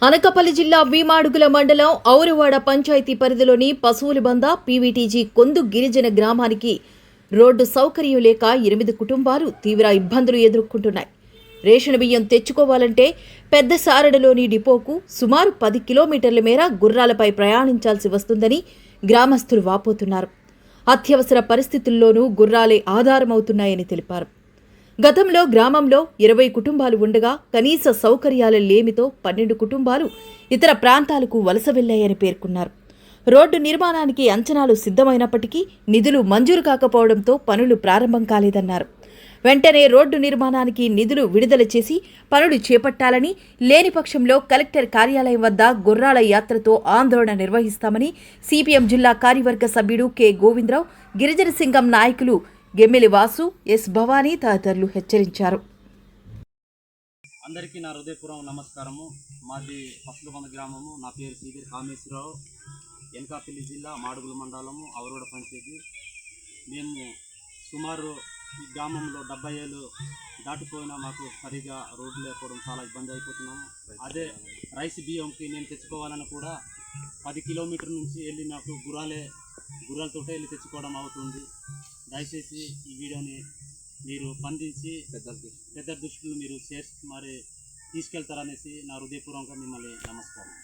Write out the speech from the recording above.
అనకాపల్లి జిల్లా వీమాడుగుల మండలం ఔరవాడ పంచాయతీ పరిధిలోని పశువులబంద పీవీటీజీ కొందు గిరిజన గ్రామానికి రోడ్డు సౌకర్యం లేక 8 కుటుంబాలు తీవ్ర ఇబ్బందులు ఎదుర్కొంటున్నాయి. రేషన్ బియ్యం తెచ్చుకోవాలంటే పెద్ద సారడలోని డిపోకు సుమారు 10 కిలోమీటర్ల మేర గుర్రాలపై ప్రయాణించాల్సి వస్తుందని గ్రామస్తులు వాపోతున్నారు. అత్యవసర పరిస్థితుల్లోనూ గుర్రాలే ఆధారమవుతున్నాయని తెలిపారు. గతంలో గ్రామంలో 20 కుటుంబాలు ఉండగా కనీస సౌకర్యాల లేమితో 12 కుటుంబాలు ఇతర ప్రాంతాలకు వలస వెళ్లాయని పేర్కొన్నారు. రోడ్డు నిర్మాణానికి అంచనాలు సిద్ధమైనప్పటికీ నిధులు మంజూరు కాకపోవడంతో పనులు ప్రారంభం కాలేదన్నారు. వెంటనే రోడ్డు నిర్మాణానికి నిధులు విడుదల చేసి పనులు చేపట్టాలని, లేని పక్షంలో కలెక్టర్ కార్యాలయం వద్ద గుర్రాల యాత్రతో ఆందోళన నిర్వహిస్తామని సిపిఎం జిల్లా కార్యవర్గ సభ్యుడు కె గోవిందరావు, గిరిజన సింగం నాయకులు గెమ్మెలి వాసు, ఎస్ భవానీ తదితరులు హెచ్చరించారు. అందరికీ నా హృదయపూర్వక నమస్కారము. మాది పశువులబంద గ్రామము. నా పేరు శ్రీగిరి కామేశ్వరరావు. అనకాపల్లి జిల్లా మాడుగుల మండలము ఔరవాడ పంచాయతీ. మేము సుమారు ఈ గ్రామంలో 70 ఏళ్ళు దాటిపోయినా మాకు సరిగా రోడ్లు లేకపోవడం చాలా ఇబ్బంది అయిపోతున్నాము. అదే రైస్ బియ్యంకి నేను తెచ్చుకోవాలని కూడా 10 కిలోమీటర్ల నుంచి వెళ్ళి నాకు గుర్రాలతోటే వెళ్ళి తెచ్చుకోవడం అవుతుంది. దయచేసి ఈ వీడియోని మీరు స్పందించి పెద్ద దృష్టిలో మీరు చేసి మరి తీసుకెళ్తారనేసి నా హృదయపూర్వకంగా మిమ్మల్ని నమస్కారం.